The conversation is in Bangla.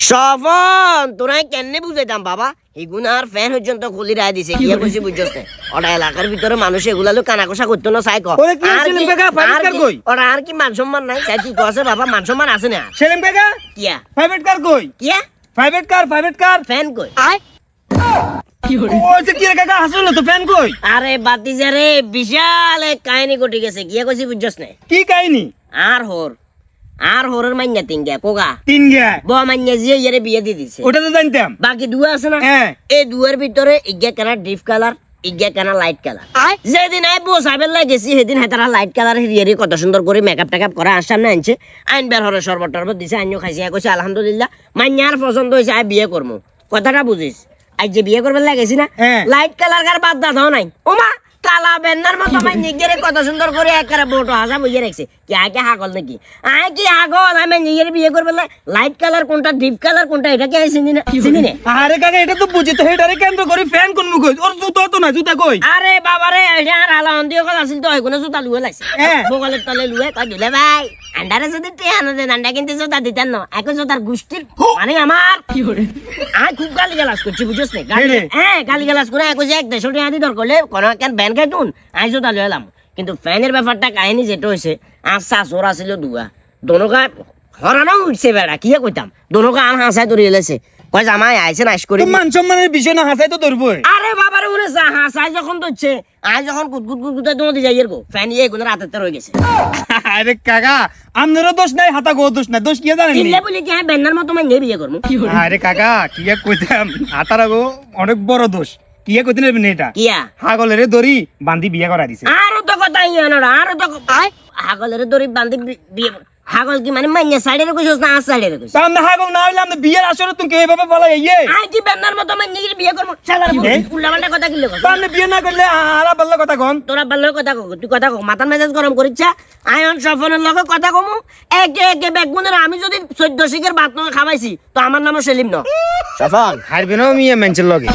সফন তোরা কেমনে বুঝাইতাম বাবা এগুনার ফ্যান পর্যন্ত খুলি রায় দিছে কি কইছি বুঝছস না ওটা এলাকার ভিতরে মানুষ এগুলা লো কানাকষা করতে না চাই কর ওরা আর কি মান সম্মান নাই চাই তুই কসে বাবা মান সম্মান আছে না সেলিম কাকা কিয়া প্রাইভেট কার কই কিয়া প্রাইভেট কার ফ্যান কই ও যে কি রে কাকা আসলে তো ফ্যান কই আরে বাতিজা রে বিশাল এক কাহিনী ঘটে গেছে কি কইছি বুঝছস না কি কাহিনী আর হোরের মাইয়া তিনগা কোগা তিনগা ব মাইয়া যে ইয়ারে বিয়ে দি দিছে ওটা তো জানতাম বাকি দুয়া আছে না এই দুয়ার ভিতরে ইগা কালার ডিপ কালার ইগা কানা লাইট কালার যেদিন আই বসাবেল লাগেছি সেদিন হেতারা লাইট কালার হিরিয়ারি কত সুন্দর করে মেকআপ টেকআপ করে আসার না আনছে আইন বের হরে শরবত টরবত দিছে আইনও খাইছে কইছে আলহামদুলিল্লাহ মাইয়ার পছন্দ হইছে আই বিয়ে করমু কথাটা বুঝিস আই যে বিয়ে করবে লাগেছি না লাইট কালার কার বাদ দাও নাই ওমা কালা বেন্নার মতো মাইয়া গেরে কত সুন্দর করে একবারে বটো হাসা বইয়ে রাখছে কি আগে হাগল নাকি আই কি হাগল আমি নিজের বিয়ে করবে লাইট কালার কোনটা ডিপ কালার কোনটা এটা কি চিনি না আরে কাকা এটা তো বুঝি তো হেটারে কেন্দ্র করে ফ্যান কোন মুখ ওর জুতা তো না জুতা কই আরে বাবা রে এটা আর আলা অন্দিও কথা আছিল তো হইগুনা জুতা লুয়ে লাগছে বগলের তলে লুয়ে কই দিলে ভাই আন্ডারে যদি টিয়ানো দেন আন্ডা কিন্তু জুতা দিতেন না এখন জুতার গুষ্টির মানে আমার কি করে আই খুব গালি গালাজ করছি বুঝছস না গালি গালাজ করে কইছে এক 150 টাকা দি দর করলে কোন কেন ব্যান খাইতুন আই জুতা লয়ে এলাম কিন্তু ফ্যানের ব্যাপারটা কাহিনী যেটা হইছে আর শাশুর আছিল দুয়া দোনোকা হরানো উঠছে বেড়া কি কইতাম দোনোকা আম হাসাই ধরে এলেছে কই জামাই আইছে নাশ করে মান সম্মানের বিষয় না হাসাই তো ধরবই আরে বাবারে ওরে হাসাই যখন ধরছে আই যখন কুতকুত দোনো দি যাইয়ের গো ফ্যান এই গুণ রাতে রয়ে গেছে আরে কাকা আমনেরও দোষ নাই হাতা গো দোষ নাই দোষ কি জানেন ইল্লে বলি কি বেন্নার মতো মাইনে বিয়ে করমু আরে কাকা কি কইতাম হাতার গো অনেক বড় দোষ কি কইতেন এটা কিয়া হাগলের দড়ি বাঁধি বিয়ে করা দিছে আর তো কথা ইয়া না আর তো হাগলের দড়ি বাঁধি বিয়ে হাগল কি মানে মাইয়া সাইডের কইছস না আর সাইডের কইছস সামনে হাগল না হইলে আমরা বিয়ের আসরে তুমি এইভাবে বলা ইয়ে আই কি বেন্নার মতো মাইনে বিয়ে করব শালার উল্টাপাল্টা কথা কি কইছস সামনে বিয়ে না করলে আরা বললে কথা কোন তোরা বললে কথা কও তুই কথা কও মাথার মেজাজ গরম করিছা আয়ন সফনের লগে কথা কমু একে বেগুনের আমি যদি 14 শিকের ভাত না খাওয়াইছি তো আমার নাম সেলিম না সফন হারবে না মিয়া মেনচের লগে